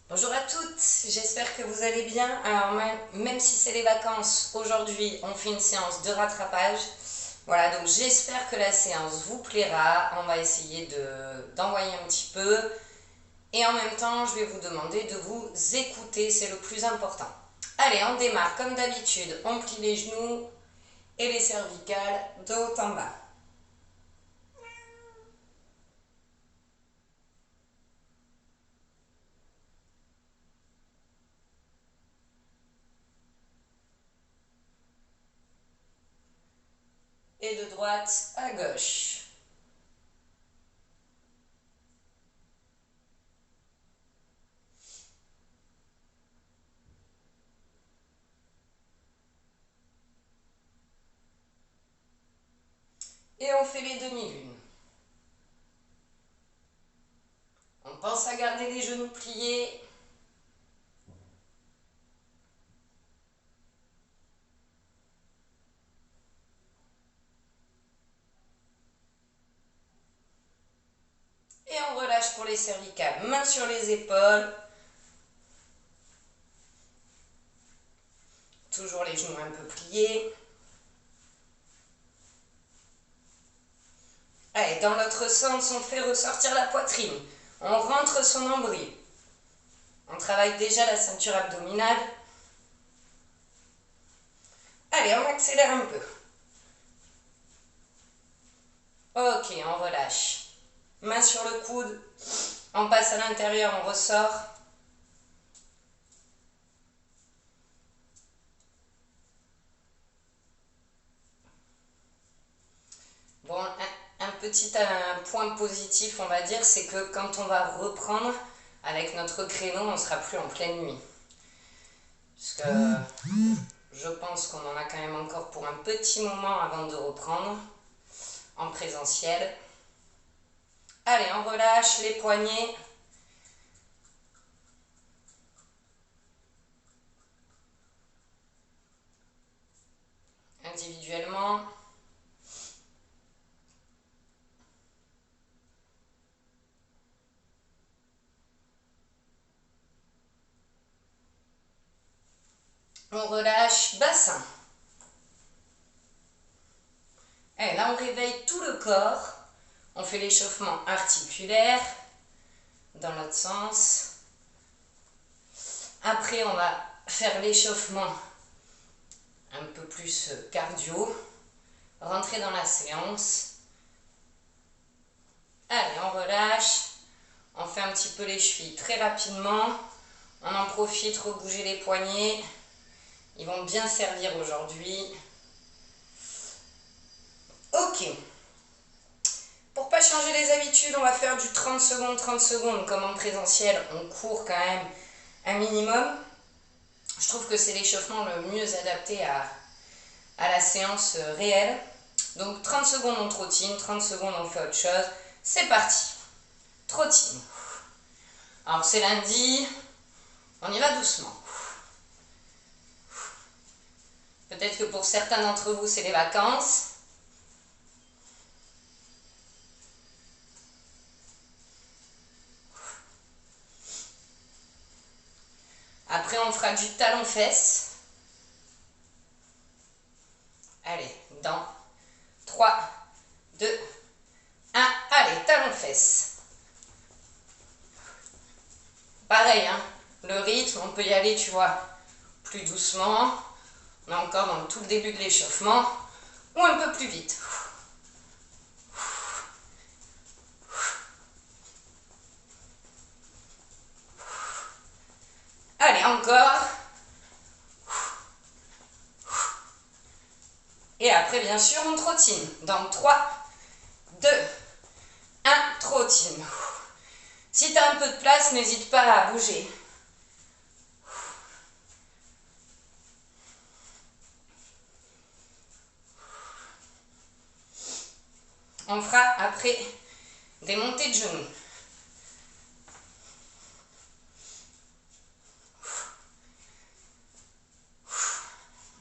Bonjour à toutes, j'espère que vous allez bien. Alors même si c'est les vacances, aujourd'hui on fait une séance de rattrapage. Voilà, donc j'espère que la séance vous plaira. On va essayer d'envoyer un petit peu. Et en même temps, je vais vous demander de vous écouter, c'est le plus important. Allez, on démarre comme d'habitude. On plie les genoux et les cervicales de haut en bas. Et de droite à gauche. Et on fait les demi-lunes. On pense à garder les genoux pliés. Et on relâche pour les cervicales. Mains sur les épaules. Toujours les genoux un peu pliés. Allez, dans l'autre sens, on fait ressortir la poitrine. On rentre son nombril. On travaille déjà la ceinture abdominale. Allez, on accélère un peu. Ok, on relâche. Main sur le coude. On passe à l'intérieur, on ressort. Bon, un petit point positif, on va dire, c'est que quand on va reprendre avec notre créneau, on ne sera plus en pleine nuit. Parce que je pense qu'on en a quand même encore pour un petit moment avant de reprendre en présentiel. Allez, on relâche les poignets. Individuellement. On relâche bassin. Et là, on réveille tout le corps. On fait l'échauffement articulaire dans l'autre sens. Après, on va faire l'échauffement un peu plus cardio. Rentrer dans la séance. Allez, on relâche. On fait un petit peu les chevilles très rapidement. On en profite, rebouger les poignets. Ils vont bien servir aujourd'hui. Ok. Pour ne pas changer les habitudes, on va faire du 30 secondes, 30 secondes. Comme en présentiel, on court quand même un minimum. Je trouve que c'est l'échauffement le mieux adapté à la séance réelle. Donc 30 secondes on trottine, 30 secondes on fait autre chose. C'est parti. Trottine. Alors c'est lundi, on y va doucement. Peut-être que pour certains d'entre vous c'est les vacances. Après on fera du talon-fesse. Allez, dans 3, 2, 1. Allez, talon-fesse. Pareil, hein, le rythme, on peut y aller, tu vois, plus doucement. On est encore dans tout le début de l'échauffement. Ou un peu plus vite. Allez, encore. Et après, bien sûr, on trottine. Dans 3, 2, 1, trottine. Si tu as un peu de place, n'hésite pas à bouger. On fera après des montées de genoux.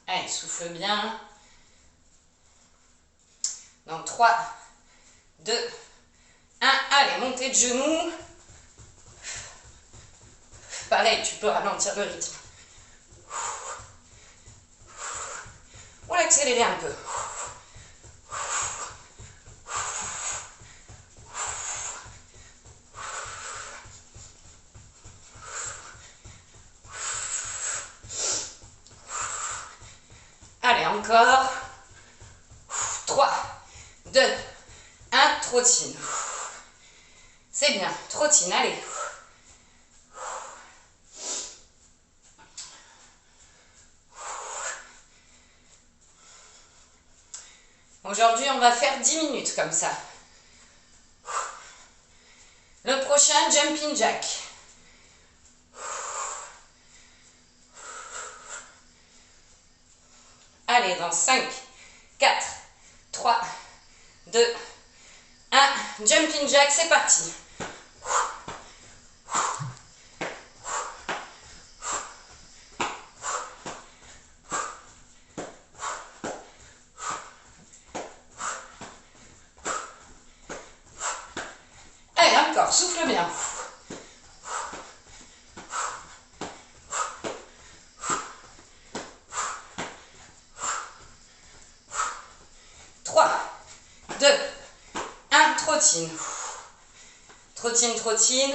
Allez, souffle bien. Dans 3, 2, 1. Allez, montée de genoux. pareil, tu peux ralentir le rythme. Ou l'accélérer un peu. Allez, encore. 3, 2, 1, trottine. C'est bien, trottine, allez. Aujourd'hui, on va faire 10 minutes comme ça. Le prochain, jumping jack. Allez, dans 5, 4, 3, 2, 1. Jumping jack, c'est parti. Allez, encore, souffle bien. 3, 2, 1, trottine. Trottine, trottine.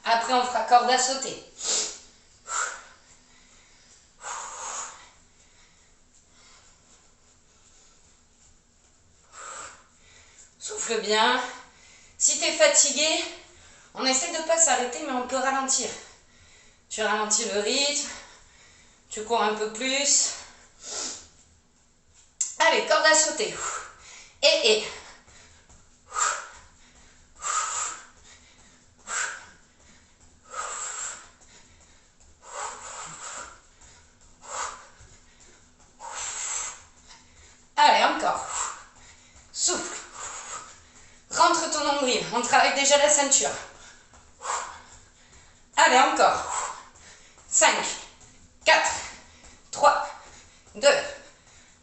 Après, on fera corde à sauter. Souffle bien. Si tu es fatigué, on essaie de ne pas s'arrêter, mais on peut ralentir. Tu ralentis le rythme. Tu cours un peu plus. Allez, corde à sauter. Et. Allez, encore. Souffle. Rentre ton nombril. On travaille déjà la ceinture. Allez, encore. 5, 4, 3, 2,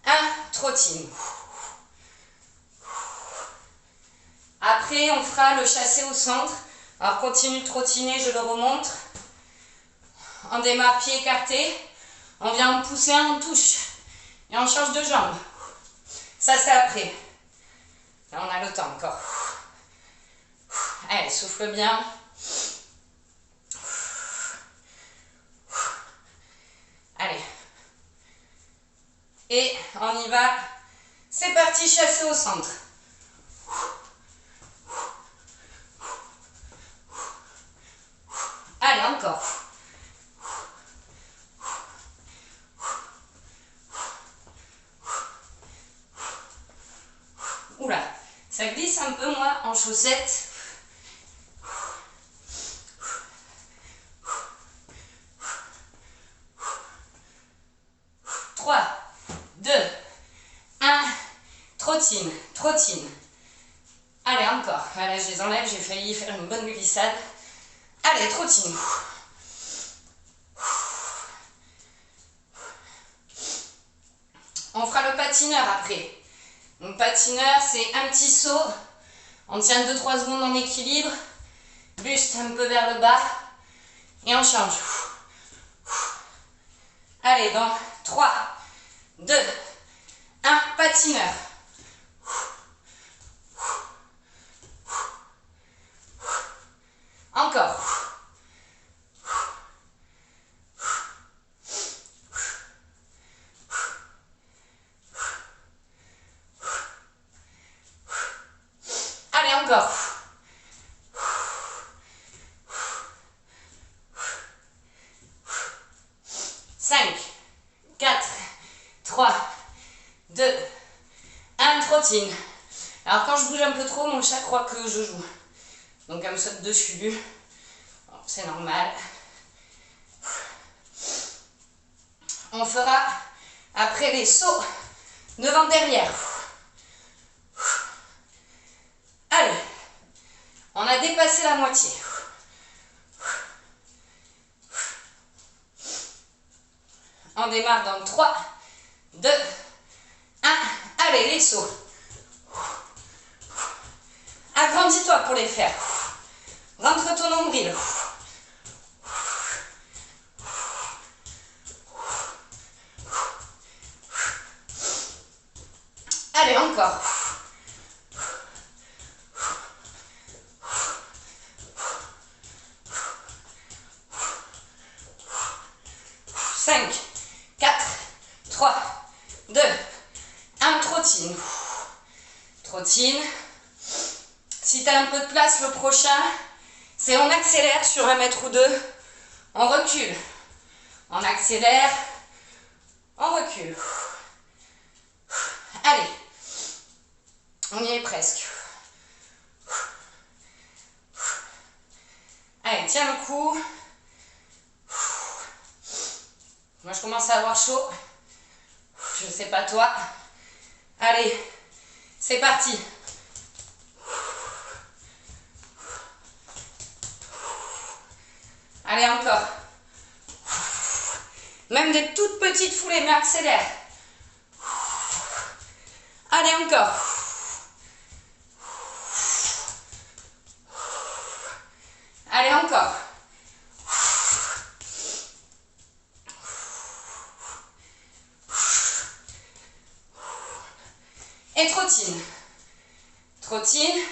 1. Trottine. Après, on fera le chassé au centre. Alors, continue de trottiner, je le remonte. On démarre pied écarté. On vient en pousser un, on touche. Et on change de jambe. Ça, c'est après. Là, on a le temps encore. Allez, souffle bien. Allez. Et on y va. C'est parti, chasser au centre. Allez, encore. Oula, ça glisse un peu, moi, en chaussettes. Trottine, trottine. Allez, encore. Voilà, je les enlève, j'ai failli faire une bonne glissade. Allez, trottine. On fera le patineur après. Donc, patineur, c'est un petit saut. On tient 2-3 secondes en équilibre. Buste un peu vers le bas. Et on change. Allez, dans 3, 2, 1, patineur. Encore. Allez, encore. Cinq, 4, 3, 2, 1, trottine. Alors quand je bouge un peu trop, mon chat croit que je joue. Donc elle me saute dessus. Bon, c'est normal. On fera après les sauts devant derrière. Allez, on a dépassé la moitié. On démarre dans 3, 2, 1. Allez, les sauts. Agrandis-toi pour les faire. Rentre ton nombril. Allez, encore. 5, 4, 3, 2, 1, trottine. Trottine. Si tu as un peu de place, le prochain, c'est on accélère sur 1 mètre ou 2, on recule. On accélère, on recule. Allez, on y est presque. Allez, tiens le coup. Moi, je commence à avoir chaud. Je ne sais pas toi. Allez, c'est parti. Allez, encore. Même des toutes petites foulées, mais accélère. Allez, encore. Allez, encore. Et trottine. Trottine.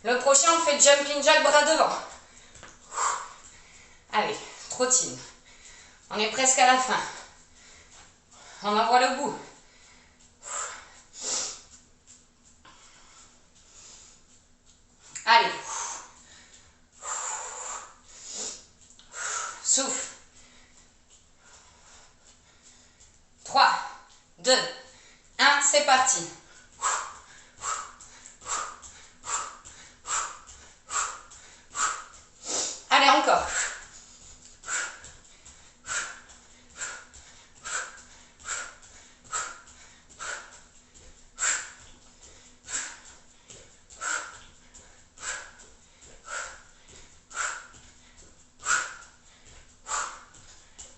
Le prochain, on fait jumping jack bras devant. Allez, trottine. On est presque à la fin. On en voit le bout. Allez. Souffle. 3, 2, 1, c'est parti. Allez, encore.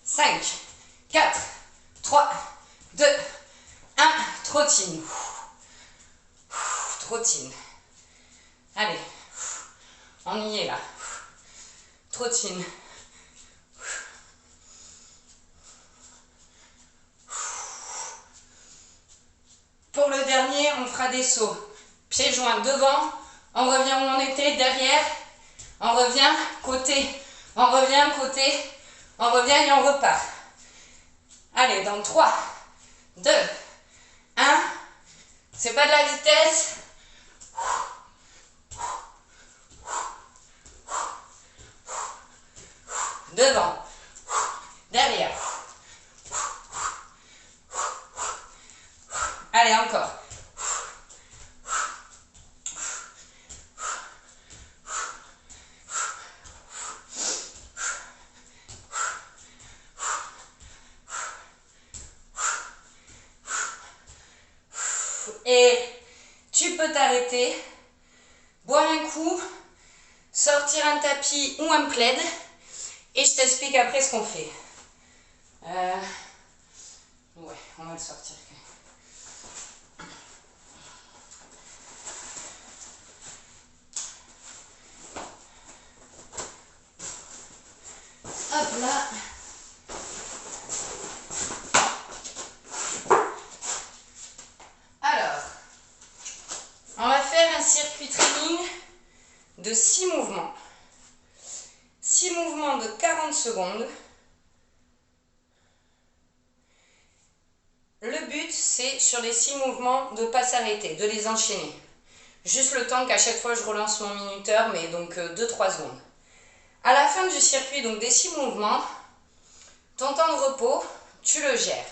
Cinq, 4, 3, 2, 1, trottine. Trottine. Allez, on y est là. Trottine. Pour le dernier, on fera des sauts. Pieds joints devant, on revient où on était, derrière, on revient, côté, on revient, côté, on revient et on repart. Allez, dans 3, 2, 1, c'est pas de la vitesse. Devant, derrière. Allez, encore. Et tu peux t'arrêter, boire un coup, sortir un tapis ou un plaid. Et je t'explique après ce qu'on fait. Ouais, on va le sortir. Hop là. Alors, on va faire un circuit training de 6 mouvements. 6 mouvements de 40 secondes. Le but, c'est sur les 6 mouvements de ne pas s'arrêter, de les enchaîner. Juste le temps qu'à chaque fois je relance mon minuteur, mais donc 2-3 secondes. À la fin du circuit, donc des 6 mouvements, ton temps de repos, tu le gères.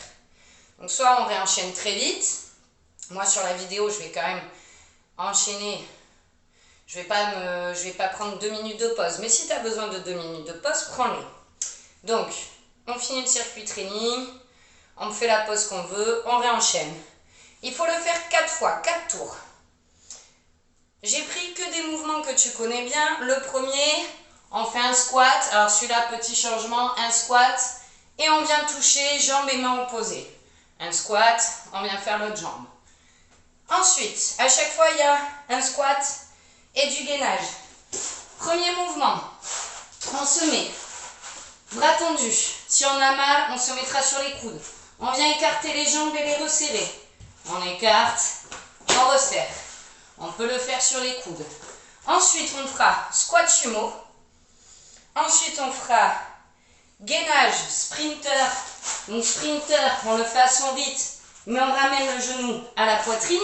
Donc soit on réenchaîne très vite. Moi sur la vidéo, je vais quand même enchaîner. Je vais pas prendre 2 minutes de pause. Mais si tu as besoin de 2 minutes de pause, prends-les. Donc, on finit le circuit training. On fait la pause qu'on veut. On réenchaîne. Il faut le faire 4 fois, 4 tours. J'ai pris que des mouvements que tu connais bien. Le premier, on fait un squat. Alors celui-là, petit changement, un squat. Et on vient toucher jambes et mains opposées. Un squat, on vient faire l'autre jambe. Ensuite, à chaque fois, il y a un squat et du gainage. Premier mouvement, on se met, bras tendus. Si on a mal, on se mettra sur les coudes. On vient écarter les jambes et les resserrer. On écarte, on resserre. On peut le faire sur les coudes. Ensuite, on fera squat sumo. Ensuite, on fera gainage, sprinter. Donc sprinter, on le fait à son rythme, mais on ramène le genou à la poitrine.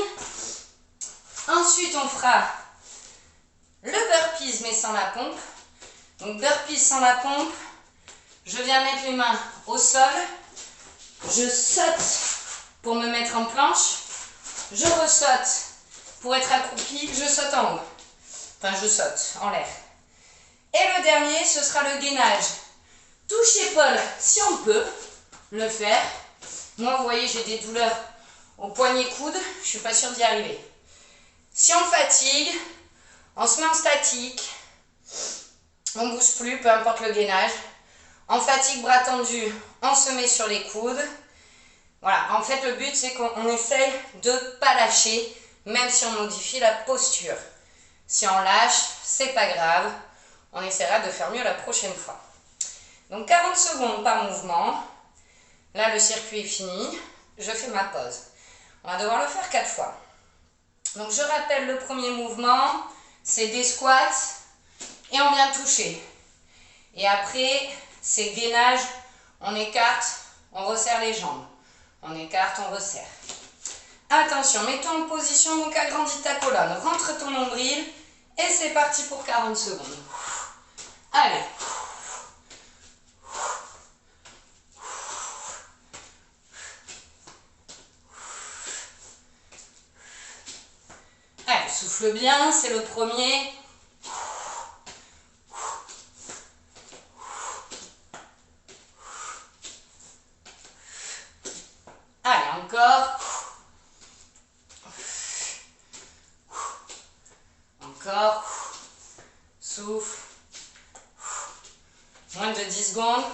Ensuite, on fera le burpees, mais sans la pompe. Donc burpees sans la pompe. Je viens mettre les mains au sol. Je saute pour me mettre en planche. Je ressaute pour être accroupi. Je saute en haut. Enfin, je saute en l'air. Et le dernier, ce sera le gainage. Touche épaule, si on peut le faire. Moi, vous voyez, j'ai des douleurs au poignet coude. Je ne suis pas sûre d'y arriver. Si on fatigue, on se met en statique. On ne bouge plus, peu importe le gainage. En fatigue, bras tendus, on se met sur les coudes. Voilà, en fait, le but, c'est qu'on essaye de ne pas lâcher, même si on modifie la posture. Si on lâche, c'est pas grave. On essaiera de faire mieux la prochaine fois. Donc 40 secondes par mouvement. Là, le circuit est fini. Je fais ma pause. On va devoir le faire 4 fois. Donc je rappelle le premier mouvement. C'est des squats et on vient toucher. Et après, c'est gainage. On écarte, on resserre les jambes. On écarte, on resserre. Attention, mets-toi en position, donc agrandis ta colonne. Rentre ton nombril et c'est parti pour 40 secondes. Allez. Allez, souffle bien, c'est le premier. Allez, encore. Encore. Souffle. Moins de 10 secondes.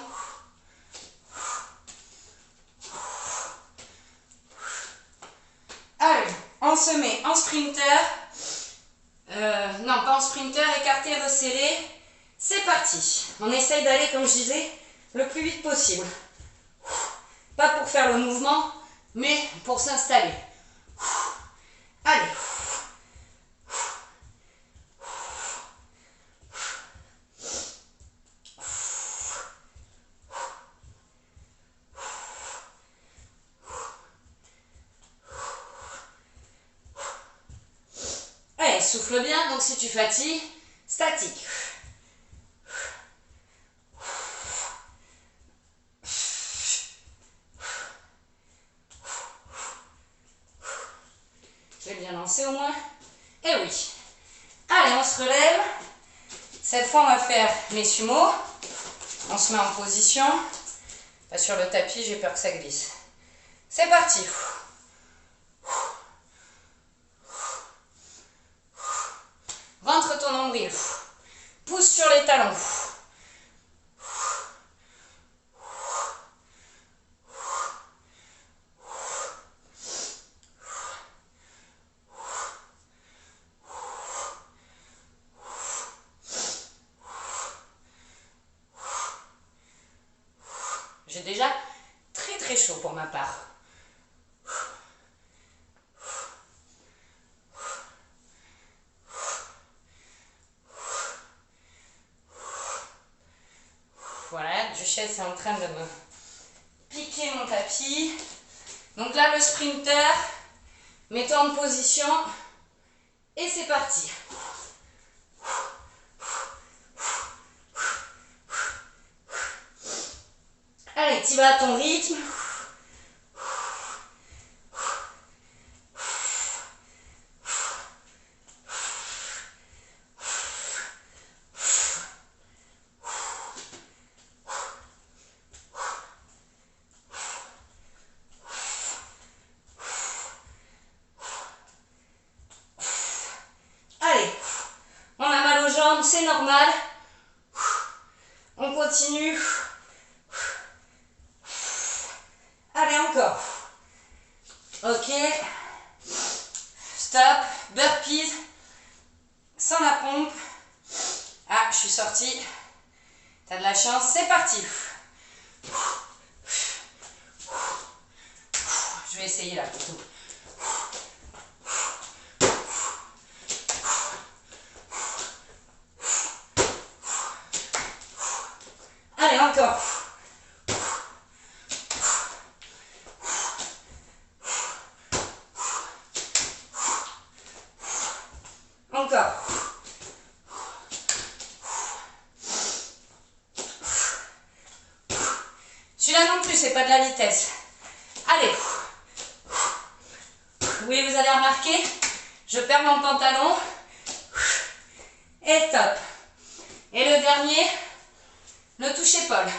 Allez, on se met en sprinter. Non, pas en sprinter, écarté, resserré. C'est parti. On essaye d'aller, comme je disais, le plus vite possible. Pas pour faire le mouvement, mais pour s'installer. Allez. Allez, souffle bien, donc si tu fatigues, statique. Je vais bien lancer au moins. Et oui. Allez, on se relève. Cette fois, on va faire les sumo. On se met en position. Pas sur le tapis, j'ai peur que ça glisse. C'est parti. Rentre ton nombril. Pousse sur les talons. J'ai déjà très très chaud pour ma part. Voilà, Duchesse est en train de me piquer mon tapis. Donc là, le sprinter, mets-toi en position et c'est parti. Allez, tu vas à ton rythme. Allez, on a mal aux jambes, c'est normal. On continue. Allez, encore. Ok. Stop. Burpees. sans la pompe. Ah, je suis sortie. T'as de la chance, c'est parti. Je vais essayer là plutôt. Allez, encore. Encore. Celui-là non plus, c'est pas de la vitesse. Allez. Oui, vous avez remarqué, je perds mon pantalon. Et top. Et le dernier, le touche-épaule.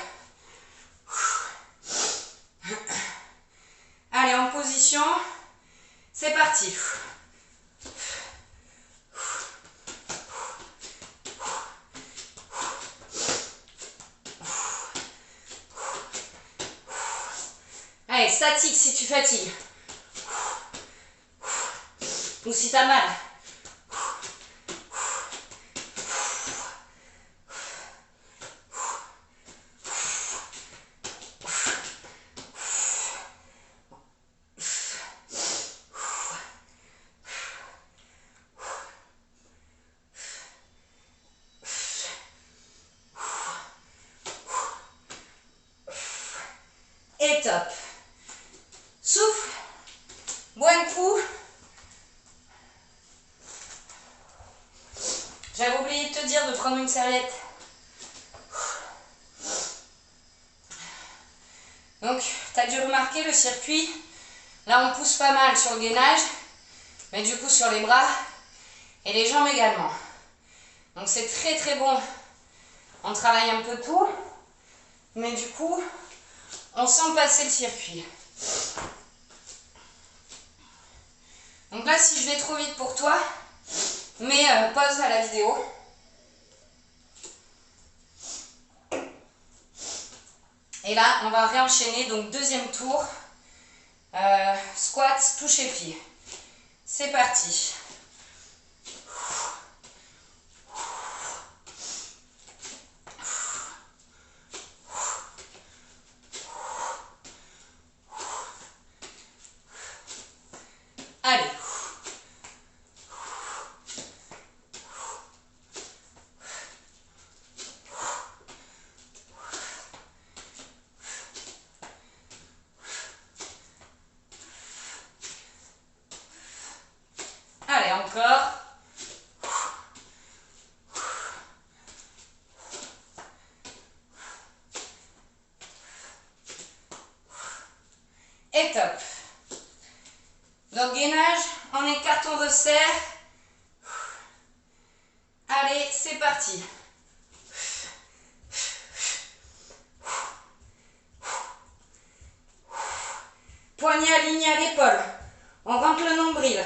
Allez, en position. C'est parti. Allez, statique si tu fatigues. Ou si tu as mal. Et top. Souffle. Bois un coup. J'avais oublié de te dire de prendre une serviette. Donc, tu as dû remarquer le circuit. Là, on pousse pas mal sur le gainage, mais du coup sur les bras et les jambes également. Donc, c'est très très bon. On travaille un peu tout, mais du coup, on sent passer le circuit. Donc là, si je vais trop vite pour toi, mets pause à la vidéo. Et là, on va réenchaîner. Donc, deuxième tour. Squat, toucher pied. C'est parti. Allez. Allez, encore. Et top. Donc, gainage, en écarte, on resserre. Allez, c'est parti. Poignet aligné à l'épaule. On rentre le nombril.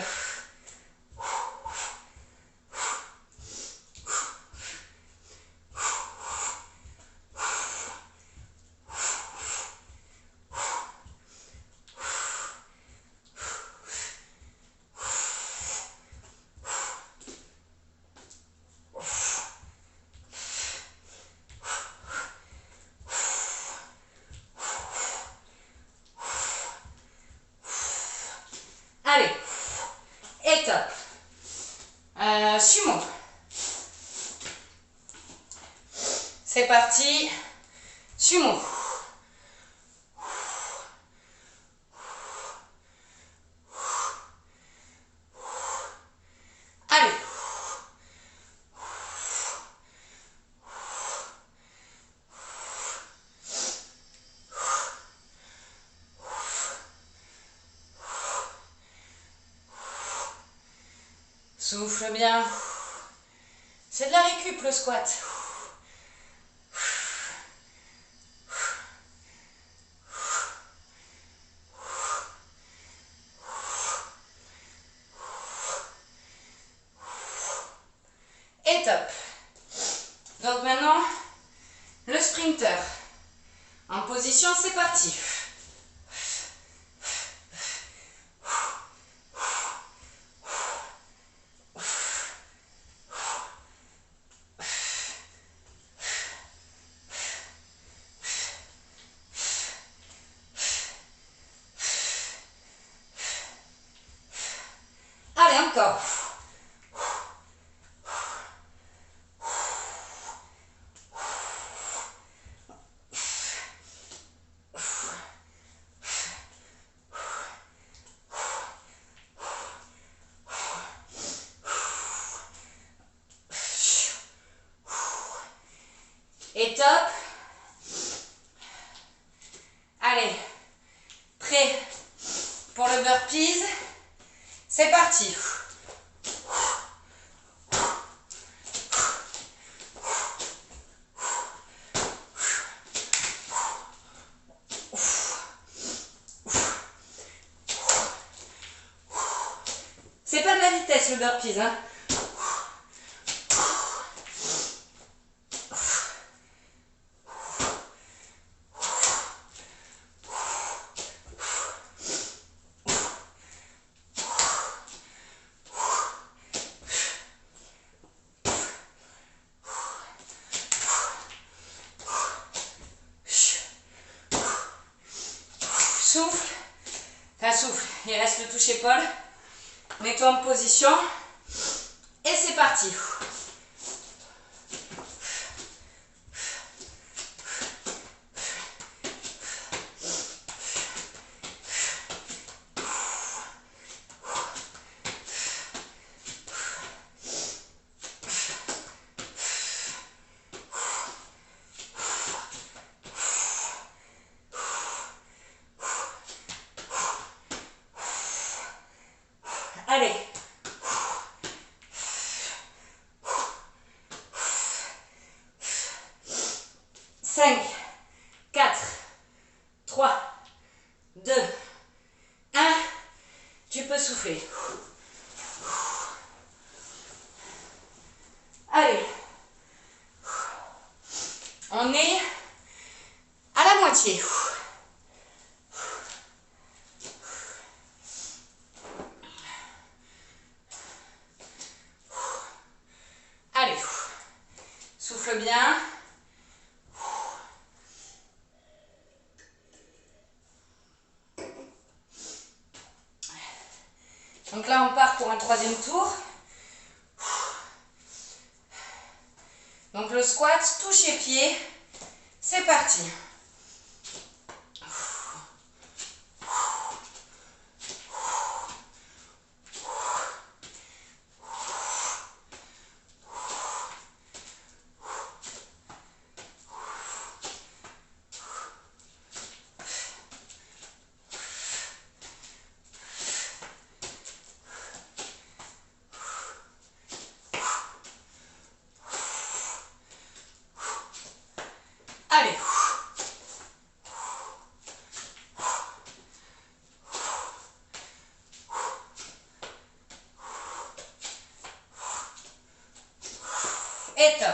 Allez, et top. Sumo. C'est parti. Sumo. Allez. Souffle bien. C'est de la récup le squat. Et top. Donc maintenant, le sprinter. En position, c'est parti. Encore. Et top. Allez, prêt pour le burpees. C'est parti. C'est pas de la vitesse le burpees, hein. Souffle, enfin souffle, il reste le touche-épaule. Mets-toi en position et c'est parti. Allez. 5, 4, 3, 2, 1. Tu peux souffler. Allez. On est à la moitié. Allez. Souffle bien. Donc là, on part pour un troisième tour. Donc le squat, touche les pieds. C'est parti. Allez. Et top.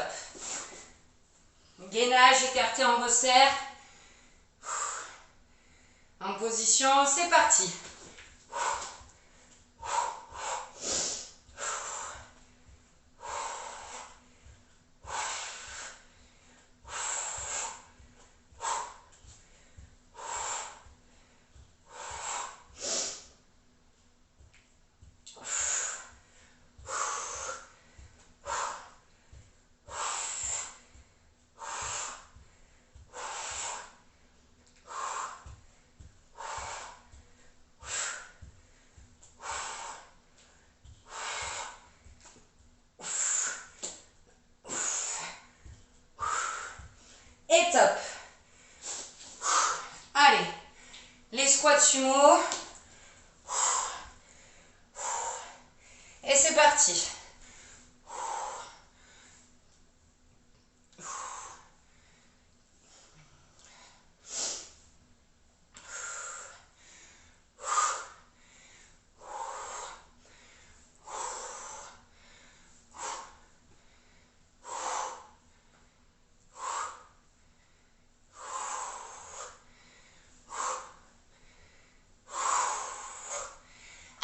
Gainage écarté, on resserre. En position, c'est parti. Et top. Allez, les squats sumo. Et c'est parti.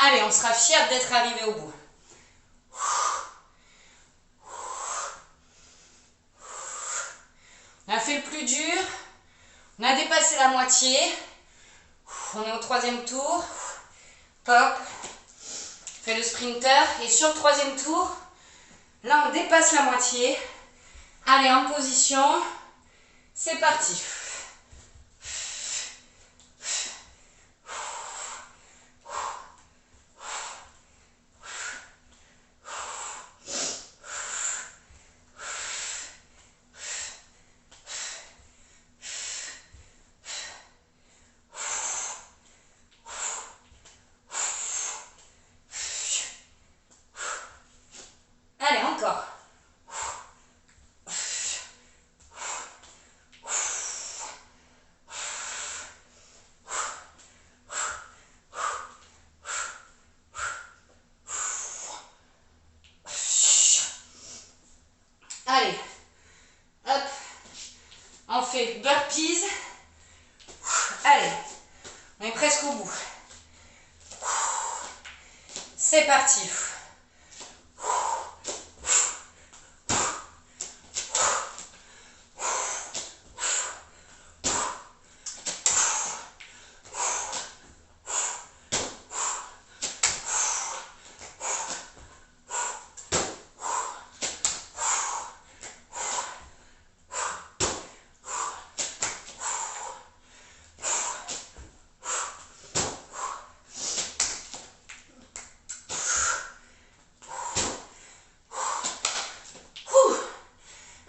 Allez, on sera fiers d'être arrivé au bout. On a fait le plus dur. On a dépassé la moitié. On est au troisième tour. Top. fais le sprinter. Et sur le troisième tour, là on dépasse la moitié. Allez, en position. C'est parti. Allez, encore. Allez, hop, on fait burpees. Allez, on est presque au bout. C'est parti.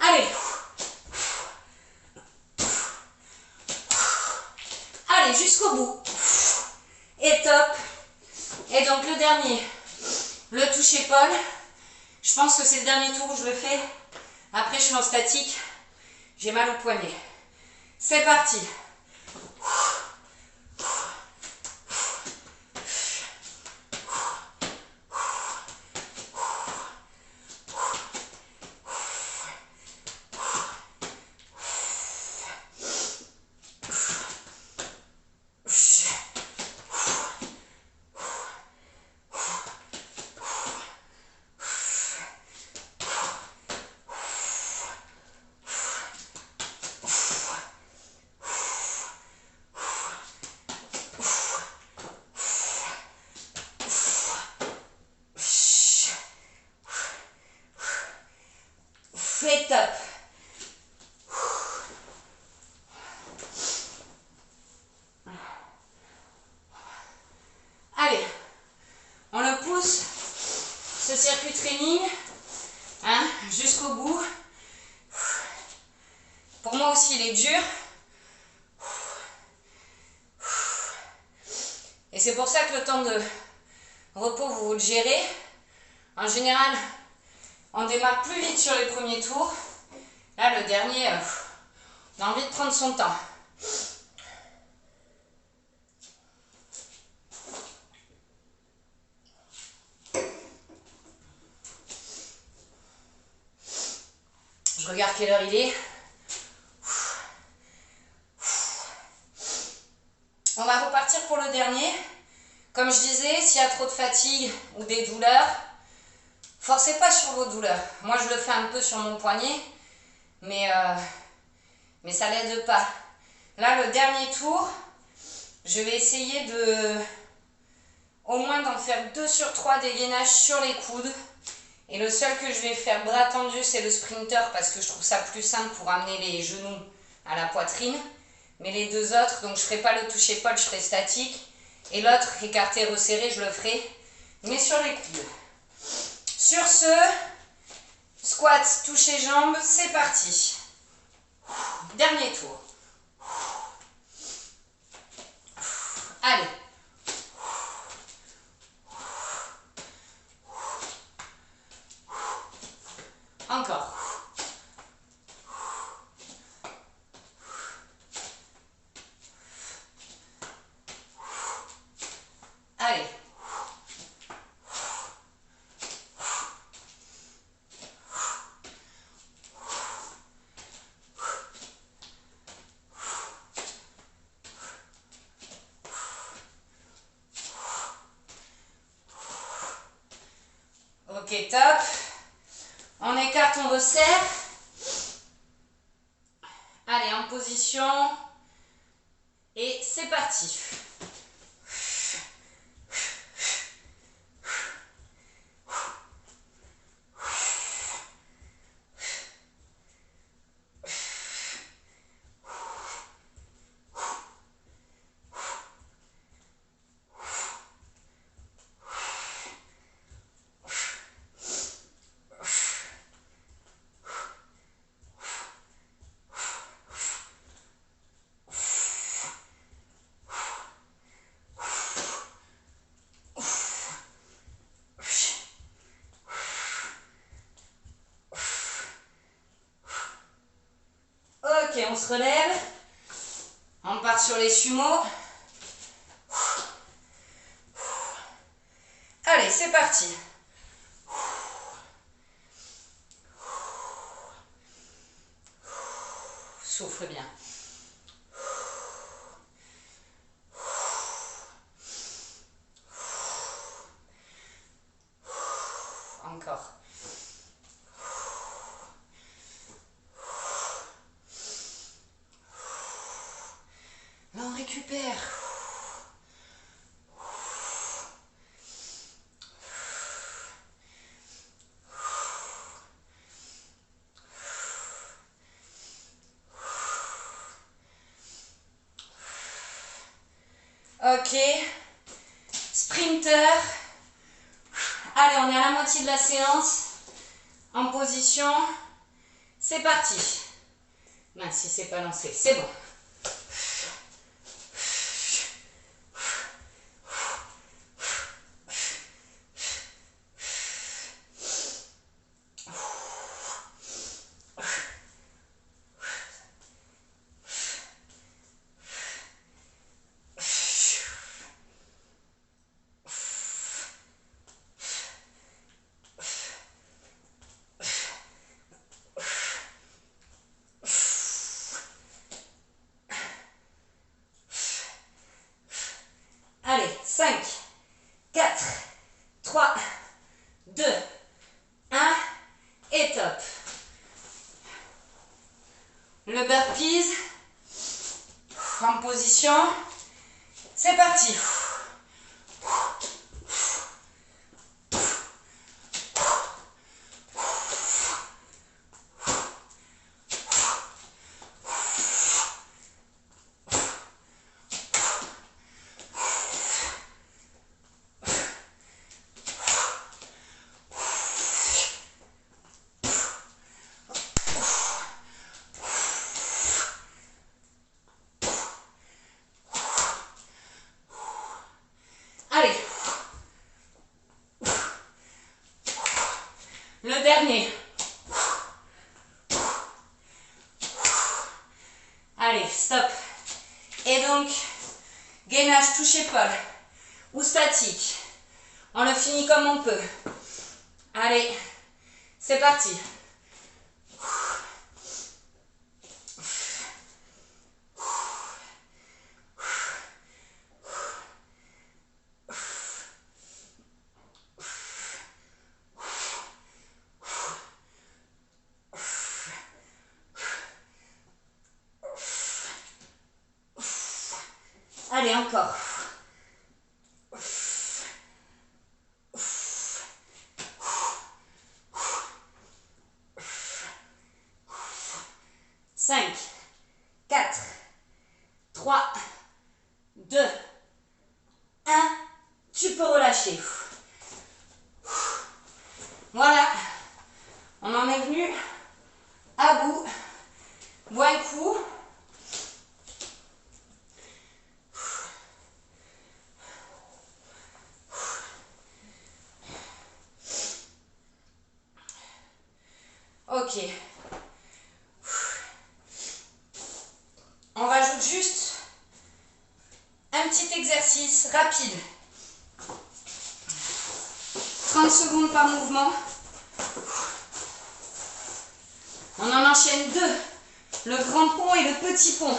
Allez. Allez, jusqu'au bout. Et top. Et donc le dernier, le touche-épaule. Je pense que c'est le dernier tour où je le fais. Après, je suis en statique. J'ai mal au poignet. C'est parti. C'est top. Allez, on le pousse, ce circuit training, hein, jusqu'au bout. Pour moi aussi, il est dur. Et c'est pour ça que le temps de repos, vous le gérez. En général, on démarre plus vite sur les premiers tours. Là, le dernier, on a envie de prendre son temps. Je regarde quelle heure il est. On va repartir pour le dernier. Comme je disais, s'il y a trop de fatigue ou des douleurs, forcez pas sur vos douleurs. Moi, je le fais un peu sur mon poignet, mais ça l'aide pas. Là, le dernier tour, je vais essayer au moins d'en faire 2 sur 3 dégainages sur les coudes. Et le seul que je vais faire bras tendus, c'est le sprinter parce que je trouve ça plus simple pour amener les genoux à la poitrine. Mais les deux autres, donc je ne ferai pas le toucher-épaule, je ferai statique. Et l'autre, écarté, resserré, je le ferai, mais sur les coudes. Sur ce, squat, toucher jambes, c'est parti. Dernier tour. Allez. Encore. Allez. Ok, top. On écarte, on resserre. Allez, en position. Et c'est parti. Ok, on se relève. On part sur les sumo. Allez, c'est parti. Souffle bien. Encore. Là, on récupère. Ok. Sprinter. Allez, on est à la moitié de la séance. En position. C'est parti. Mince, si c'est pas lancé, c'est bon. Allez, 5, 4, 3, 2, 1 et top. Le burpees en position. C'est parti. Allez. Le dernier. Allez, stop. Et donc, gainage touche-épaule ou statique. On le finit comme on peut. Allez, c'est parti. Allez, encore. 5, 4, 3, 2, 1. Tu peux relâcher. Voilà. On en est venu à bout. Bois un coup. Ok. On rajoute juste un petit exercice rapide. 30 secondes par mouvement. On en enchaîne deux. Le grand pont et le petit pont.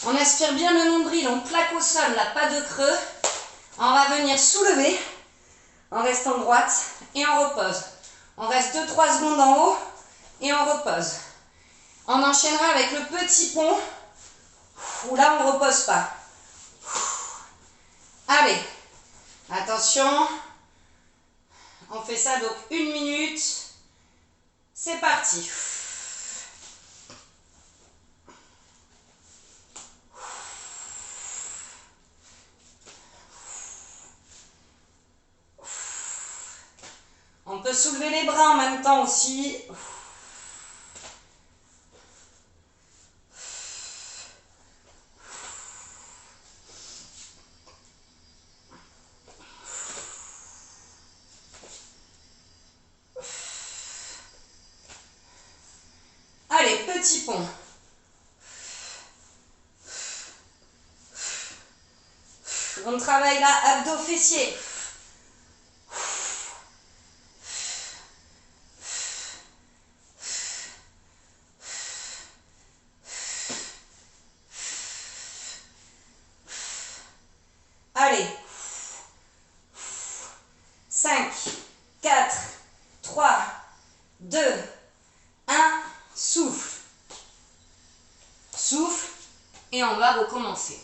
On aspire bien le nombril, on plaque au sol, là, pas de creux. On va venir soulever en restant droite et on repose. On reste 2-3 secondes en haut et on repose. On enchaînera avec le petit pont où là on ne repose pas. Allez, attention. On fait ça donc 1 minute. C'est parti. On peut soulever les bras en même temps aussi. Allez, petit pont. On travaille là, abdos fessiers. Allez. 5, 4, 3, 2, 1, souffle. Souffle et on va recommencer.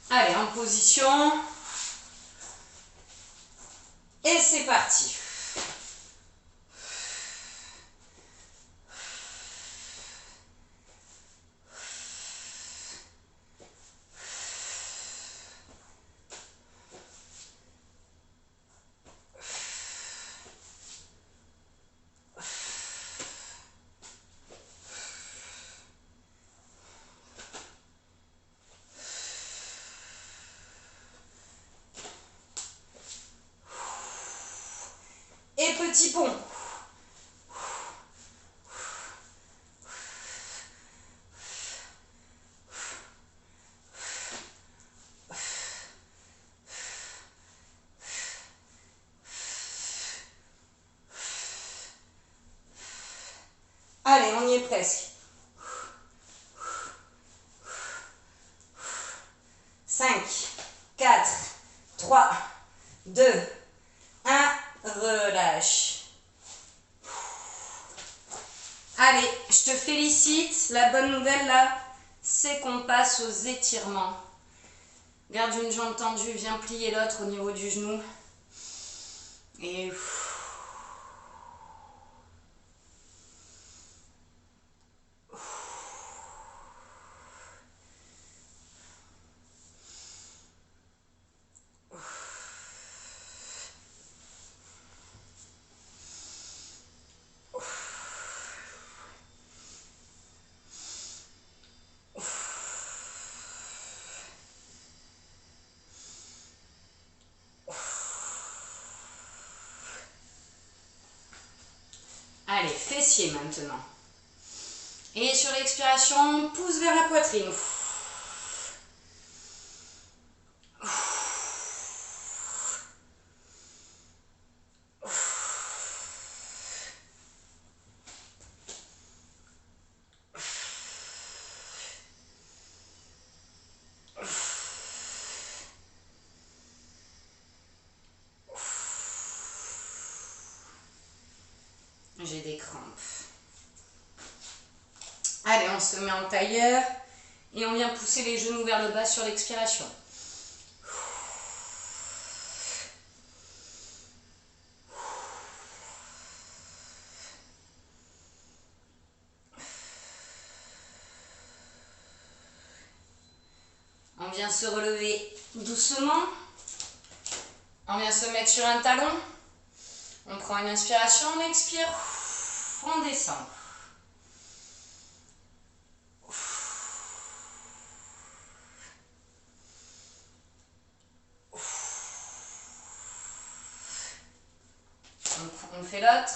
Allez, en position. Et c'est parti. Et petit pont. Allez, on y est presque. 5, 4, 3, 2, 1, relâche. Allez, je te félicite. La bonne nouvelle là, c'est qu'on passe aux étirements. Garde une jambe tendue, viens plier l'autre au niveau du genou. Et allez, fessiers maintenant. Et sur l'expiration, pousse vers la poitrine. J'ai des crampes. Allez, on se met en tailleur et on vient pousser les genoux vers le bas sur l'expiration. On vient se relever doucement. On vient se mettre sur un talon. On prend une inspiration, on expire, on descend. On fait l'autre.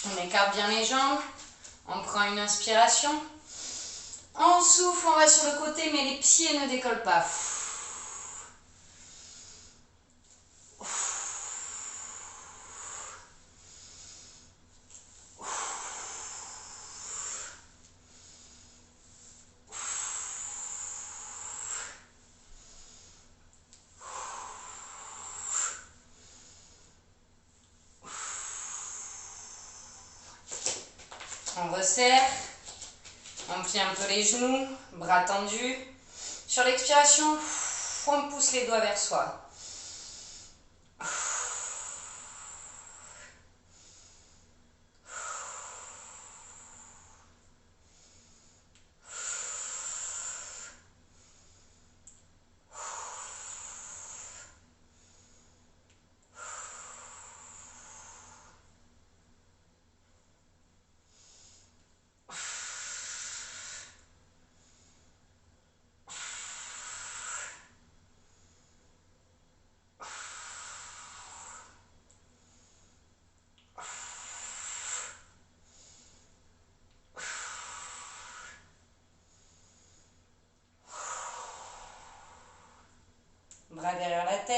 On écarte bien les jambes. On prend une inspiration. On souffle, on va sur le côté, mais les pieds ne décollent pas. On resserre, on plie un peu les genoux, bras tendus. Sur l'expiration, on pousse les doigts vers soi.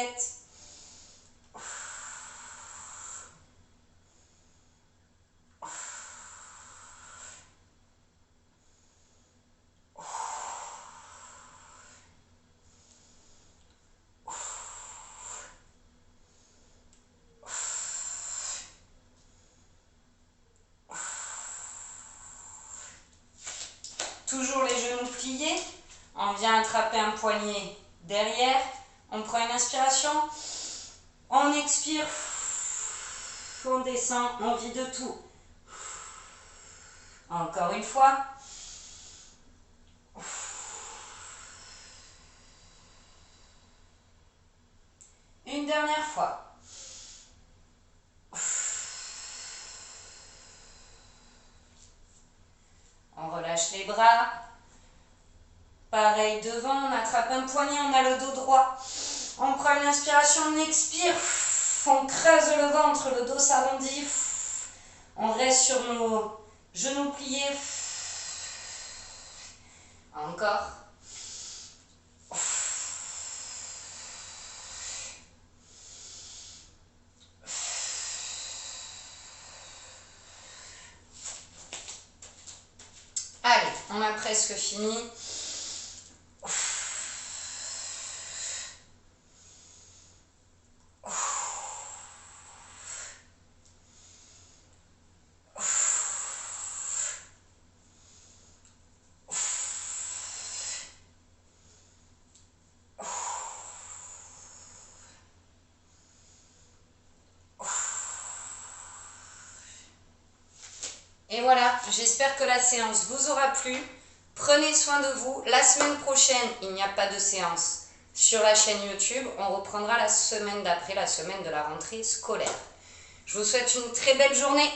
tête. Toujours les genoux pliés. On vient attraper un poignet derrière. On prend une inspiration. On expire. On descend. On vide tout. Encore une fois. Une dernière fois. On relâche les bras. Pareil devant, on attrape un poignet, on a le dos droit. On prend une inspiration, on expire. On creuse le ventre, le dos s'arrondit. On reste sur nos genoux pliés. Encore. Allez, on a presque fini. Et voilà, j'espère que la séance vous aura plu. Prenez soin de vous. La semaine prochaine, il n'y a pas de séance sur la chaîne YouTube. On reprendra la semaine d'après, la semaine de la rentrée scolaire. Je vous souhaite une très belle journée.